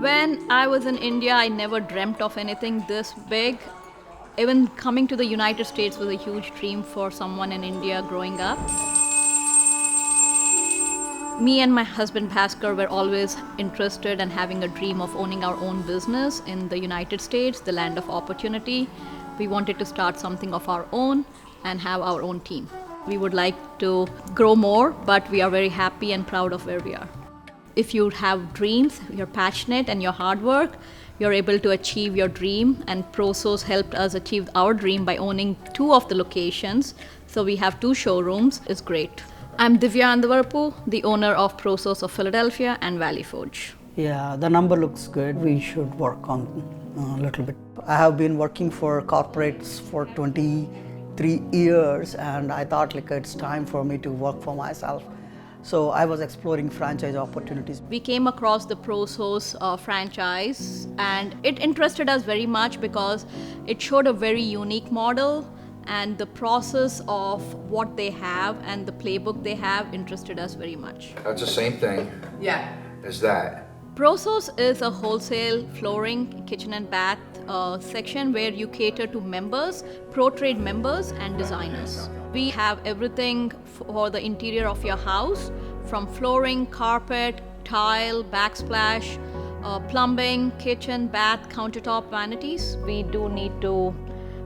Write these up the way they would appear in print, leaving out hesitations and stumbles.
When I was in India, I never dreamt of anything this big. Even coming to the United States was a huge dream for someone in India growing up. Me and my husband Bhasker were always interested and having a dream of owning our own business in the United States, the land of opportunity. We wanted to start something of our own and have our own team. We would like to grow more, but we are very happy and proud of where we are. If you have dreams, you're passionate and you're hard work, you're able to achieve your dream, and ProSource helped us achieve our dream by owning 2 of the locations. So we have 2 showrooms. It's great. I'm Divya Andhavarapu, the owner of ProSource of Philadelphia and Valley Forge. Yeah, the number looks good. We should work on a little bit. I have been working for corporates for 23 years, and I thought it's time for me to work for myself. So I was exploring franchise opportunities. We came across the ProSource franchise, and it interested us very much because it showed a very unique model, and the process of what they have and the playbook they have interested us very much. That's the same thing. Yeah. As that. ProSource is a wholesale flooring, kitchen and bath section where you cater to members, pro trade members and designers. We have everything for the interior of your house, from flooring, carpet, tile, backsplash, plumbing, kitchen, bath, countertop, vanities. We do need to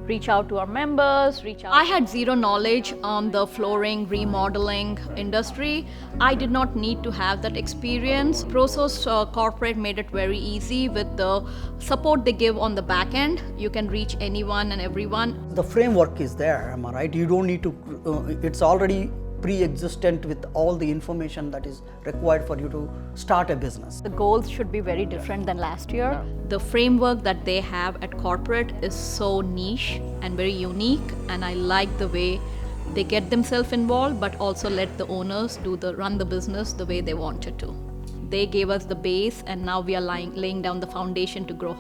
reach out to our members, I had zero knowledge on the flooring remodeling industry. I did not need to have that experience. ProSource Corporate made it very easy with the support they give on the back end. You can reach anyone and everyone. The framework is there, am I right? You don't need to, it's already pre-existent with all the information that is required for you to start a business. The goals should be very different than last year. The framework that they have at corporate is so niche and very unique, and I like the way they get themselves involved but also let the owners run the business the way they wanted to. They gave us the base, and now we are laying down the foundation to grow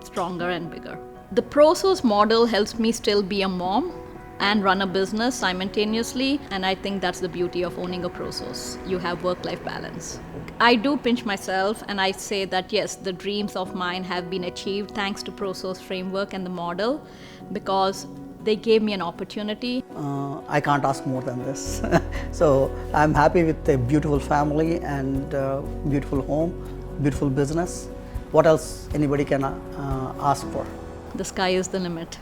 stronger and bigger. The ProSource model helps me still be a mom and run a business simultaneously, and I think that's the beauty of owning a ProSource. You have work-life balance. I do pinch myself and I say that yes, the dreams of mine have been achieved thanks to ProSource framework and the model, because they gave me an opportunity. I can't ask more than this. So I'm happy with a beautiful family and beautiful home, beautiful business. What else anybody can ask for? The sky is the limit.